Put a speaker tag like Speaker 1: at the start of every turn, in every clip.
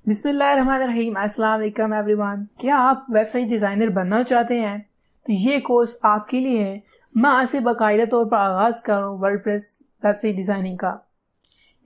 Speaker 1: बिस्मिल्लाहिर्रहमानिर्रहीम। अस्सलाम वालेकुम एवरीवन। क्या आप वेबसाइट डिज़ाइनर बनना चाहते हैं तो ये कोर्स आपके लिए है। मैं आज से बाकायदा तौर पर आगाज़ कर रहा हूँ वर्डप्रेस वेबसाइट डिज़ाइनिंग का।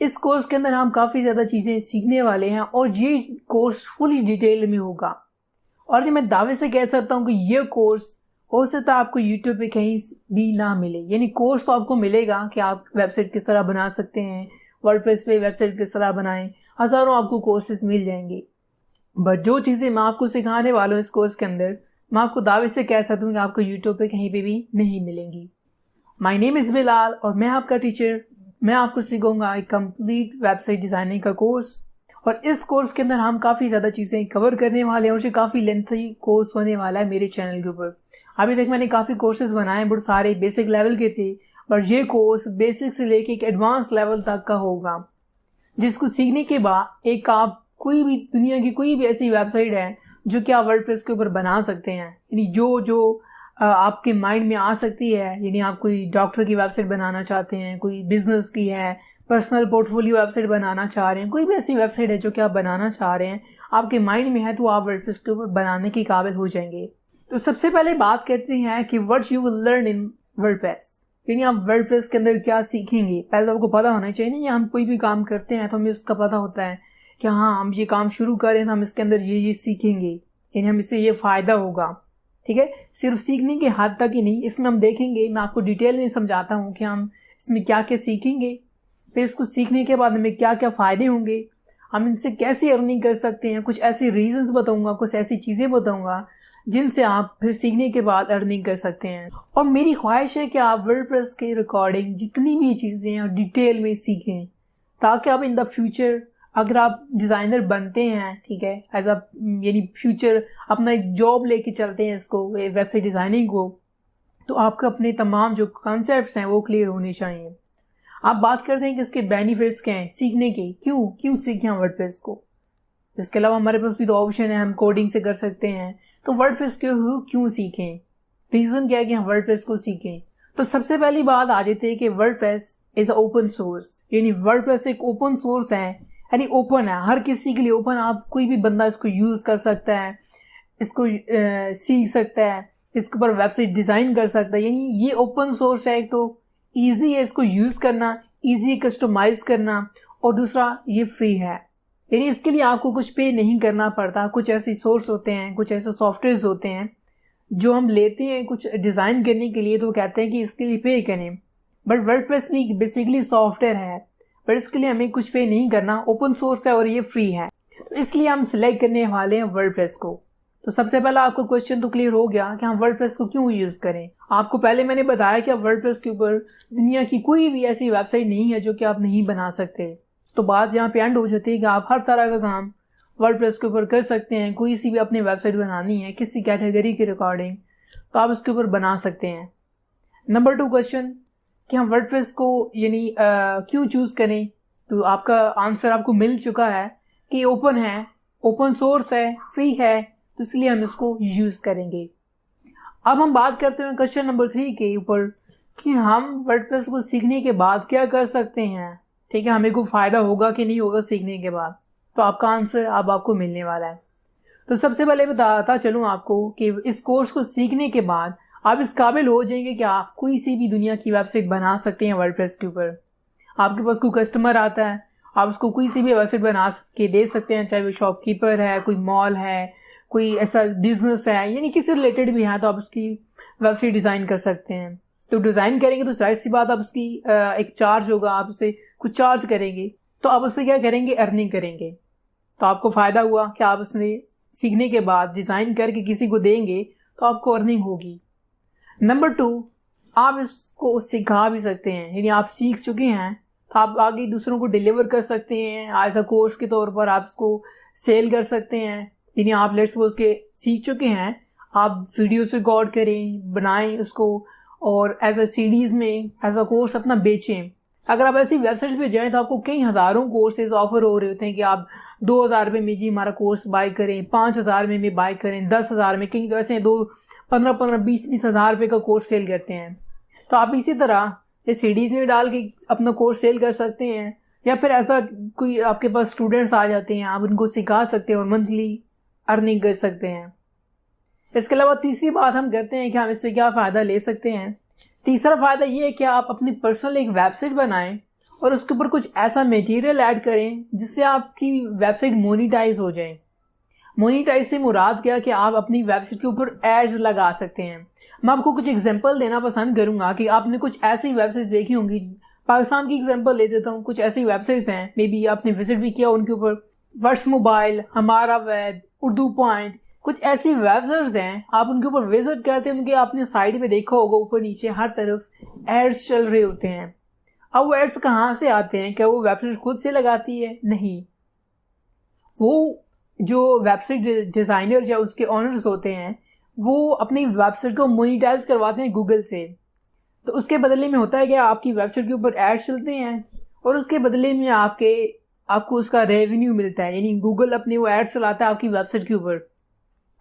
Speaker 1: इस कोर्स के अंदर हम काफ़ी ज़्यादा चीज़ें सीखने वाले हैं और ये कोर्स फुली डिटेल में होगा। और ये मैं दावे से कह सकता हूँ कि ये कोर्स हो सकता है आपको यूट्यूब पे कहीं भी ना मिले। यानी कोर्स तो आपको मिलेगा कि आप वेबसाइट किस तरह बना सकते हैं, वर्डप्रेस पे वेबसाइट किस तरह बनाएं, हज़ारों आपको कोर्सेज मिल जाएंगे। बट जो चीज़ें मैं आपको सिखाने वाला हूँ इस कोर्स के अंदर, मैं आपको दावे से कह सकता हूँ कि आपको यूट्यूब पे कहीं पे भी नहीं मिलेंगी। माय नेम इज़ बिलाल और मैं आपका टीचर। मैं आपको सिखाऊंगा एक कंप्लीट वेबसाइट डिज़ाइनिंग का कोर्स। और इस कोर्स के अंदर हम काफ़ी ज़्यादा चीज़ें कवर करने वाले हैं और ये काफ़ी लेंथी कोर्स होने वाला है मेरे चैनल के ऊपर। अभी तक मैंने काफ़ी कोर्सेज बनाए, बहुत सारे बेसिक लेवल के थे, पर ये कोर्स बेसिक से लेके एक एडवांस लेवल तक का होगा, जिसको सीखने के बाद एक आप कोई भी दुनिया की कोई भी ऐसी वेबसाइट है जो कि आप वर्डप्रेस के ऊपर बना सकते हैं। यानी जो आपके माइंड में आ सकती है। यानी आप कोई डॉक्टर की वेबसाइट बनाना चाहते हैं, कोई बिजनेस की है, पर्सनल पोर्टफोलियो वेबसाइट बनाना चाह रहे हैं, कोई भी ऐसी वेबसाइट है जो कि आप बनाना चाह रहे हैं, आपके माइंड में है, तो आप वर्डप्रेस के ऊपर बनाने के काबिल हो जाएंगे। तो सबसे पहले बात करते हैं कि what you will learn in WordPress. यानी आप वर्डप्रेस के अंदर क्या सीखेंगे। पहले तो आपको पता होना चाहिए नहीं, हम कोई भी काम करते हैं तो हमें उसका पता होता है कि हाँ हम ये काम शुरू करें तो हम इसके अंदर ये सीखेंगे, यानी हम इससे ये फ़ायदा होगा। ठीक है, सिर्फ सीखने के हद तक ही नहीं, इसमें हम देखेंगे, मैं आपको डिटेल में समझाता हूँ कि हम इसमें क्या क्या सीखेंगे, फिर इसको सीखने के बाद हमें क्या क्या फ़ायदे होंगे, हम इनसे कैसे अर्निंग कर सकते हैं। कुछ ऐसे रीजंस बताऊँगा, कुछ ऐसी चीज़ें बताऊँगा जिनसे आप फिर सीखने के बाद अर्निंग कर सकते हैं। और मेरी ख्वाहिश है कि आप वर्डप्रेस के रिकॉर्डिंग जितनी भी चीज़ें हैं डिटेल में सीखें, ताकि आप इन द फ्यूचर अगर आप डिज़ाइनर बनते हैं, ठीक है, एज अ यानी फ्यूचर अपना एक जॉब लेके चलते हैं इसको, वेबसाइट डिज़ाइनिंग को, तो आपके अपने तमाम जो कॉन्सेप्ट्स हैं वो क्लियर होने चाहिए। आप बात करते हैं कि इसके बेनिफिट्स क्या हैं सीखने के, क्यों सीखें हम वर्डप्रेस को। इसके अलावा हमारे पास भी तो ऑप्शन है, हम कोडिंग से कर सकते हैं। तो वर्डप्रेस क्यों सीखें, रीजन क्या है कि हम वर्डप्रेस को सीखें। तो सबसे पहली बात आ जाती है कि वर्डप्रेस इज ओपन सोर्स। यानी वर्डप्रेस एक ओपन सोर्स है, यानी ओपन है, हर किसी के लिए ओपन। आप कोई भी बंदा इसको यूज कर सकता है, इसको सीख सकता है, इसके ऊपर वेबसाइट डिजाइन कर सकता है। यानी ये ओपन सोर्स है, एक तो ईजी है इसको यूज करना, ईजी कस्टमाइज करना, और दूसरा ये फ्री है। यानी इसके लिए आपको कुछ पे नहीं करना पड़ता। कुछ ऐसे सोर्स होते हैं, कुछ ऐसे सॉफ्टवेयर होते हैं जो हम लेते हैं कुछ डिज़ाइन करने के लिए, तो कहते हैं कि इसके लिए पे करें। बट वर्डप्रेस भी बेसिकली सॉफ्टवेयर है, पर इसके लिए हमें कुछ पे नहीं करना, ओपन सोर्स है और ये फ्री है। तो इसलिए हम सिलेक्ट करने वाले हैं वर्डप्रेस को। तो सबसे पहला आपको क्वेश्चन तो क्लियर हो गया कि हम वर्डप्रेस को क्यों यूज़ करें। आपको पहले मैंने बताया कि वर्डप्रेस के ऊपर दुनिया की कोई भी ऐसी वेबसाइट नहीं है जो कि आप नहीं बना सकते। तो बात यहाँ पे एंड हो जाती है कि आप हर तरह का काम वर्डप्रेस के ऊपर कर सकते हैं। कोई सी भी अपनी वेबसाइट बनानी है किसी कैटेगरी की रिकॉर्डिंग, तो आप इसके ऊपर बना सकते हैं। नंबर 2 क्वेश्चन कि हम वर्डप्रेस को यानी क्यों चूज़ करें, तो आपका आंसर आपको मिल चुका है कि ओपन है, ओपन सोर्स है, फ्री है, तो इसलिए हम इसको यूज़ करेंगे। अब हम बात करते हैं क्वेश्चन नंबर 3 के ऊपर कि हम वर्डप्रेस को सीखने के बाद क्या कर सकते हैं। ठीक है, हमें को फ़ायदा होगा कि नहीं होगा सीखने के बाद, तो आपका आंसर अब आपको मिलने वाला है। तो सबसे पहले बताता चलूँ आपको कि इस कोर्स को सीखने के बाद आप इस काबिल हो जाएंगे कि आप कोई सी भी दुनिया की वेबसाइट बना सकते हैं वर्डप्रेस के ऊपर। आपके पास कोई कस्टमर आता है, आप उसको कोई सी भी वेबसाइट बना के दे सकते हैं, चाहे वो शॉपकीपर है, कोई मॉल है, कोई ऐसा बिजनेस है, यानी किसी रिलेटेड भी है, तो आप उसकी वेबसाइट डिज़ाइन कर सकते हैं। तो डिज़ाइन करेंगे तो जाहिर सी बात आप उसकी एक चार्ज होगा, आप उसे कुछ चार्ज करेंगे, तो आप उससे क्या करेंगे, अर्निंग करेंगे। तो आपको फ़ायदा हुआ कि आप उसने सीखने के बाद डिज़ाइन करके किसी को देंगे तो आपको अर्निंग होगी। नंबर 2, आप इसको सिखा भी सकते हैं। यानी आप सीख चुके हैं तो आप आगे दूसरों को डिलीवर कर सकते हैं एज अ कोर्स के तौर पर, आप इसको सेल कर सकते हैं। यानी आप लेट्स सपोज के सीख चुके हैं, आप वीडियोस रिकॉर्ड करें, बनाएं उसको, और एज अ सीडीज़ में एज अ कोर्स अपना बेचें। अगर आप ऐसी वेबसाइट्स पे जाएं तो आपको कई हज़ारों कोर्सेज ऑफर हो रहे होते हैं कि आप 2000 रुपये में जी हमारा कोर्स बाय करें, 5000 में बाय करें, 10,000 में, कई तो ऐसे 15 20 हज़ार रुपये का कोर्स सेल करते हैं। तो आप इसी तरह ये सीडीज में डाल के अपना कोर्स सेल कर सकते हैं, या फिर ऐसा कोई आपके पास स्टूडेंट्स आ जाते हैं, आप उनको सिखा सकते हैं और मंथली अर्निंग कर सकते हैं। इसके अलावा तीसरी बात हम करते हैं कि हम इससे क्या फ़ायदा ले सकते हैं। तीसरा फ़ायदा ये है कि आप अपनी पर्सनल एक वेबसाइट बनाएं और उसके ऊपर कुछ ऐसा मटेरियल ऐड करें जिससे आपकी वेबसाइट मोनिटाइज हो जाए। मोनिटाइज से मुराद क्या कि आप अपनी वेबसाइट के ऊपर एड्स लगा सकते हैं। मैं आपको कुछ एग्जांपल देना पसंद करूंगा कि आपने कुछ ऐसी वेबसाइट्स देखी होंगी। पाकिस्तान की एग्जांपल ले देता हूँ। कुछ ऐसी वेबसाइट्स हैं, मे बी आपने विजिट भी किया उनके ऊपर, वर्ड्स मोबाइल, हमारा वेब, उर्दू पॉइंट, कुछ ऐसी वेबसाइट्स हैं। आप उनके ऊपर विजिट करते हैं, उनके आपने साइड पे देखा होगा ऊपर नीचे हर तरफ एड्स चल रहे होते हैं। अब वो एड्स कहाँ से आते हैं? क्या वो वेबसाइट खुद से लगाती है? नहीं, वो जो वेबसाइट डिज़ाइनर या उसके ऑनर्स होते हैं वो अपनी वेबसाइट को मोनिटाइज करवाते हैं गूगल से। तो उसके बदले में होता है कि आपकी वेबसाइट के ऊपर ऐड चलते हैं और उसके बदले में आपको उसका रेवेन्यू मिलता है। यानी गूगल अपने वो ऐड चलाता है आपकी वेबसाइट के ऊपर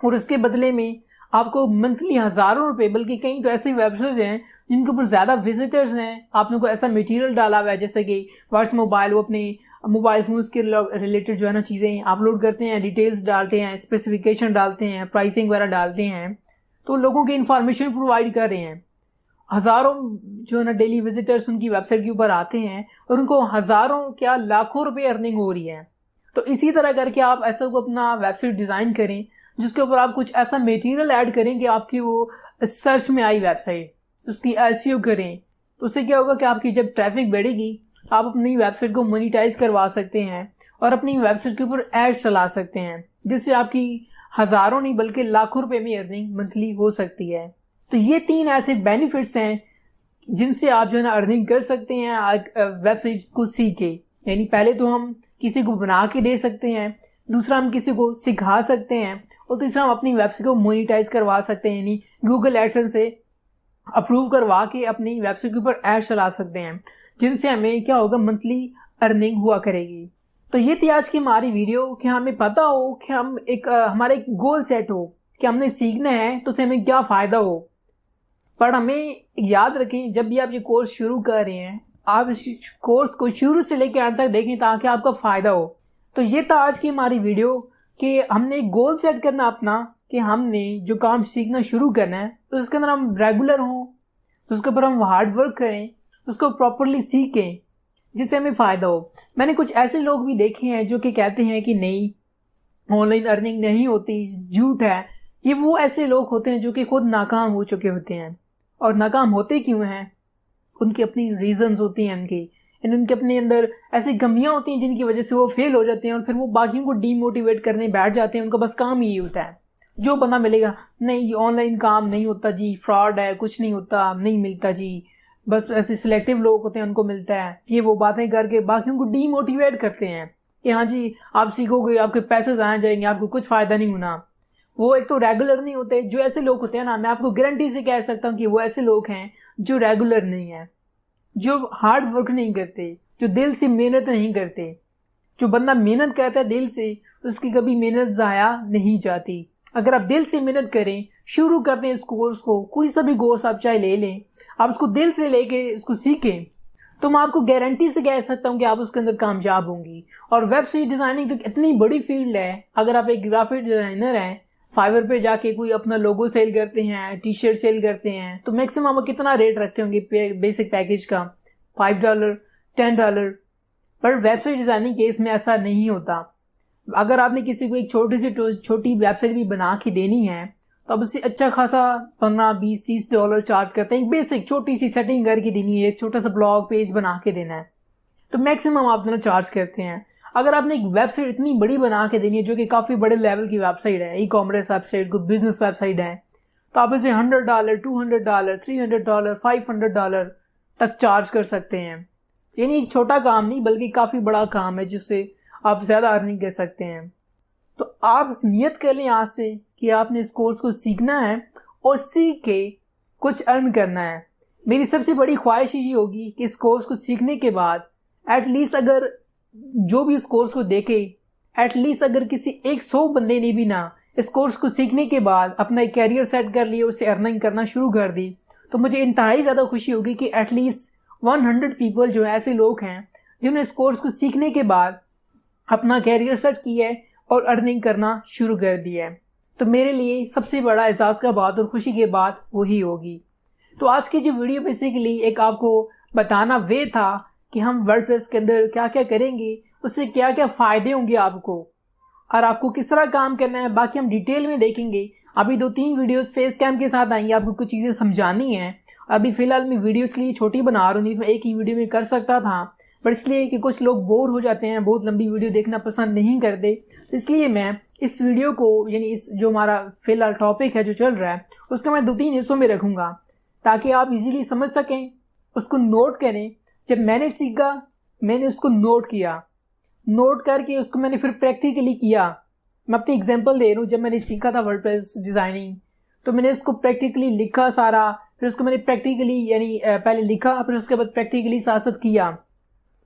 Speaker 1: और उसके बदले में आपको मंथली हज़ारों रुपए, बल्कि कई तो ऐसी वेबसाइट्स हैं जिनके ऊपर ज़्यादा विजिटर्स हैं, आपने कोई ऐसा मटेरियल डाला हुआ है जैसे कि वर्ड्स मोबाइल, वो अपने मोबाइल फोन्स के रिलेटेड जो है ना चीज़ें अपलोड करते हैं, डिटेल्स डालते हैं, स्पेसिफिकेशन डालते हैं, प्राइसिंग वगैरह डालते हैं, तो लोगों की इंफॉर्मेशन प्रोवाइड कर रहे हैं। हज़ारों जो है ना डेली विजिटर्स उनकी वेबसाइट के ऊपर आते हैं और उनको हज़ारों क्या लाखों रुपए अर्निंग हो रही है। तो इसी तरह करके आप ऐसा को अपना वेबसाइट डिज़ाइन करें जिसके ऊपर आप कुछ ऐसा मटेरियल ऐड करें कि आपकी वो सर्च में आई वेबसाइट, उसकी एसईओ करें। तो उससे क्या होगा कि आपकी जब ट्रैफिक बढ़ेगी आप अपनी वेबसाइट को मोनिटाइज करवा सकते हैं और अपनी वेबसाइट के ऊपर एड्स चला सकते हैं, जिससे आपकी हज़ारों नहीं बल्कि लाखों रुपए में अर्निंग मंथली हो सकती है। तो ये 3 ऐसे बेनिफिट्स हैं जिनसे आप जो है ना अर्निंग कर सकते हैं वेबसाइट को सीख के। यानी पहले तो हम किसी को बना के दे सकते हैं, दूसरा हम किसी को सिखा सकते हैं और तीसरा हम अपनी वेबसाइट को मोनिटाइज करवा सकते हैं। यानी गूगल एडसेंस से अप्रूव करवा के अपनी वेबसाइट के ऊपर एड चला सकते हैं, जिनसे हमें क्या होगा, मंथली अर्निंग हुआ करेगी। तो ये थी आज की हमारी वीडियो कि हमें पता हो कि हम हमारा एक गोल सेट हो कि हमने सीखना है तो उससे हमें क्या फ़ायदा हो। पर हमें याद रखें, जब भी आप ये कोर्स शुरू कर रहे हैं आप इस कोर्स को शुरू से लेकर अंत तक देखें ताकि आपका फ़ायदा हो। तो ये था आज की हमारी वीडियो कि हमने एक गोल सेट करना अपना कि हमने जो काम सीखना शुरू करना है तो उसके अंदर हम रेगुलर हों, तो उसके ऊपर हम हार्ड वर्क करें, उसको प्रॉपरली सीखें जिससे हमें फ़ायदा हो। मैंने कुछ ऐसे लोग भी देखे हैं जो कि कहते हैं कि नहीं, ऑनलाइन अर्निंग नहीं होती, झूठ है। ये वो ऐसे लोग होते हैं जो कि खुद नाकाम हो चुके होते हैं। और नाकाम होते क्यों हैं? उनकी अपनी रीजंस होती हैं, उनके अपने अंदर ऐसी कमियां होती हैं जिनकी वजह से वो फेल हो जाते हैं और फिर वो बाकियों को डीमोटिवेट करने बैठ जाते हैं। उनका बस काम ही होता है, जो बंदा मिलेगा, नहीं ऑनलाइन काम नहीं होता जी, फ्रॉड है, कुछ नहीं होता, नहीं मिलता जी, बस ऐसे सिलेक्टिव लोग होते हैं उनको मिलता है। ये वो बातें करके बाकियों को डीमोटिवेट करते हैं कि हाँ जी आप सीखोगे, आपके पैसे ज़ाया जाएंगे, आपको कुछ फ़ायदा नहीं होना। वो एक तो रेगुलर नहीं होते। जो ऐसे लोग होते हैं ना, मैं आपको गारंटी से कह सकता हूँ कि वो ऐसे लोग हैं जो रेगुलर नहीं है, जो हार्ड वर्क नहीं करते, जो दिल से मेहनत नहीं करते। जो बंदा मेहनत करता है दिल से, उसकी कभी मेहनत ज़ाया नहीं जाती। अगर आप दिल से मेहनत करें, शुरू करते हैं इस कोर्स को, कोई सा भी कोर्स आप चाहे ले लें, आप उसको दिल से लेके उसको सीखें, तो मैं आपको गारंटी से कह सकता हूँ कि आप उसके अंदर कामयाब होंगी। और वेबसाइट डिज़ाइनिंग तो इतनी बड़ी फील्ड है। अगर आप एक ग्राफिक डिज़ाइनर हैं, फाइवर पे जाके कोई अपना लोगो सेल करते हैं, टी शर्ट सेल करते हैं, तो मैक्सिमम आप कितना रेट रखते होंगे बेसिक पैकेज का? $5, $10। पर वेबसाइट डिज़ाइनिंग केस में ऐसा नहीं होता। अगर आपने किसी को एक छोटी वेबसाइट भी बना के देनी है तो अब उससे अच्छा खासा $15, $20, $30 चार्ज करते हैं। एक बेसिक छोटी सी सेटिंग करके देनी है, एक छोटा सा ब्लॉग पेज बना के देना है, तो मैक्सिमम आप दोनों चार्ज करते हैं। अगर आपने एक वेबसाइट इतनी बड़ी बना के देनी है जो कि काफ़ी बड़े लेवल की वेबसाइट है, ई कॉमर्स वेबसाइट, कोई बिजनेस वेबसाइट है, तो आप इसे $100, $200, $300, $500 तक चार्ज कर सकते हैं। यानी एक छोटा काम नहीं बल्कि काफ़ी बड़ा काम है जिससे आप ज़्यादा अर्निंग कर सकते हैं। तो आप नियत कर लें आज से कि आपने इस कोर्स को सीखना है और सीख के कुछ अर्न करना है। मेरी सबसे बड़ी ख्वाहिश ये होगी कि इस कोर्स को सीखने के बाद एटलीस्ट अगर जो भी इस कोर्स को देखे, एटलीस्ट अगर किसी 100 बंदे ने भी ना इस कोर्स को सीखने के बाद अपना एक कैरियर सेट कर लिया, उससे अर्निंग करना शुरू कर दी, तो मुझे इंतहाई ज़्यादा खुशी होगी कि एटलीस्ट 100 पीपल जो ऐसे लोग हैं जिन्होंने इस कोर्स को सीखने के बाद अपना कैरियर सेट किया है और अर्निंग करना शुरू कर दिया है। तो मेरे लिए सबसे बड़ा एहसास का बात और खुशी की बात वही होगी। तो आज की जो वीडियो बेसिकली एक आपको बताना वे था कि हम वर्डप्रेस के अंदर क्या क्या करेंगे, उससे क्या क्या फायदे होंगे आपको और आपको किस तरह काम करना है, बाकी हम डिटेल में देखेंगे। अभी 2-3 वीडियोस फेस कैम के साथ आएंगे, आपको कुछ चीज़ें समझानी है। अभी फिलहाल मैं वीडियो इसलिए छोटी बना रहा हूँ, नहीं तो मैं एक ही वीडियो में कर सकता था, पर इसलिए कि कुछ लोग बोर हो जाते हैं, बहुत लंबी वीडियो देखना पसंद नहीं करते, इसलिए मैं इस वीडियो को यानी इस जो हमारा फिलहाल टॉपिक है जो चल रहा है उसको मैं 2-3 हिस्सों में रखूँगा ताकि आप इजीली समझ सकें, उसको नोट करें। जब मैंने सीखा मैंने उसको नोट किया, नोट करके उसको मैंने फिर प्रैक्टिकली किया। मैं अपनी एग्जांपल दे रहा हूँ, जब मैंने सीखा था वर्डप्रेस डिज़ाइनिंग तो मैंने इसको प्रैक्टिकली लिखा सारा, फिर उसको मैंने प्रैक्टिकली यानी पहले लिखा, फिर उसके बाद प्रैक्टिकली साथ साथ किया।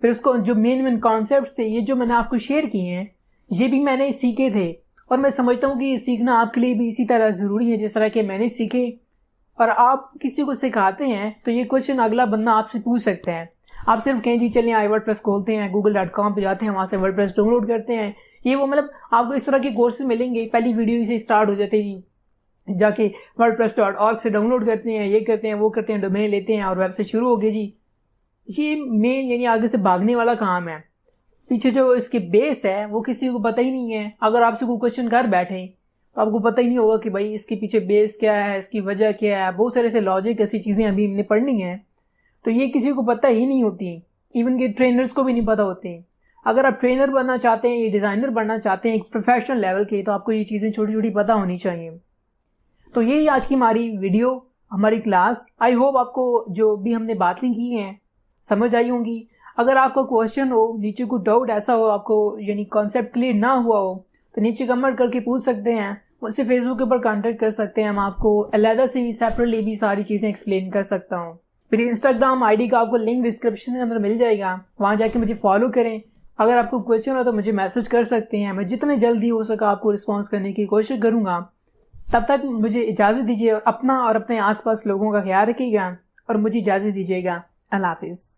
Speaker 1: फिर उसको जो मेन कॉन्सेप्ट्स थे ये जो मैंने आपको शेयर किए हैं ये भी मैंने सीखे थे, और मैं समझता हूँ कि सीखना आपके लिए भी इसी तरह ज़रूरी है जिस तरह के मैंने सीखे। और आप किसी को सिखाते हैं तो ये क्वेश्चन अगला बंदा आपसे पूछ सकता है। आप सिर्फ कहें जी चलिए वर्डप्रेस खोलते हैं, google.com पे जाते हैं, वहाँ से वर्डप्रेस डाउनलोड करते हैं, ये वो मतलब आपको इस तरह के कोर्सेज मिलेंगे। पहली वीडियो से स्टार्ट हो जाते जी, जाके wordpress.org से डाउनलोड करते हैं, ये करते हैं वो करते हैं, डोमेन लेते हैं और वेबसाइट शुरू हो गई जी। ये मेन यानी आगे से भागने वाला काम है। पीछे जो इसके बेस है वो किसी को पता ही नहीं है। अगर आपसे कोई क्वेश्चन कर बैठे तो आपको पता ही नहीं होगा कि भाई इसके पीछे बेस क्या है, इसकी वजह क्या है, बहुत सारे ऐसे लॉजिक ऐसी चीज़ें अभी हमने पढ़नी है तो ये किसी को पता ही नहीं होती, इवन के ट्रेनर्स को भी नहीं पता होती। अगर आप ट्रेनर बनना चाहते हैं या डिज़ाइनर बनना चाहते हैं एक प्रोफेशनल लेवल के, तो आपको ये चीज़ें छोटी छोटी पता होनी चाहिए। तो यही आज की हमारी वीडियो, हमारी क्लास। आई होप आपको जो भी हमने बातें की हैं समझ आई होंगी। अगर आपका क्वेश्चन हो, नीचे कोई डाउट ऐसा हो आपको यानी कॉन्सेप्ट क्लियर ना हुआ हो तो नीचे कमेंट करके पूछ सकते हैं, मुझसे फेसबुक के ऊपर कांटेक्ट कर सकते हैं, हम आपको अलग से भी सेपरेटली भी सारी चीज़ें एक्सप्लेन कर सकता हूँ। फिर इंस्टाग्राम आईडी का आपको लिंक डिस्क्रिप्शन के अंदर मिल जाएगा, वहाँ जाके मुझे फॉलो करें। अगर आपको क्वेश्चन हो तो मुझे मैसेज कर सकते हैं, मैं जितने जल्दी हो सका आपको रिस्पॉन्स करने की कोशिश करूँगा। तब तक मुझे इजाज़त दीजिए, अपना और अपने आसपास लोगों का ख्याल रखिएगा और मुझे इजाज़त दीजिएगा। अल्लाह हाफिज़।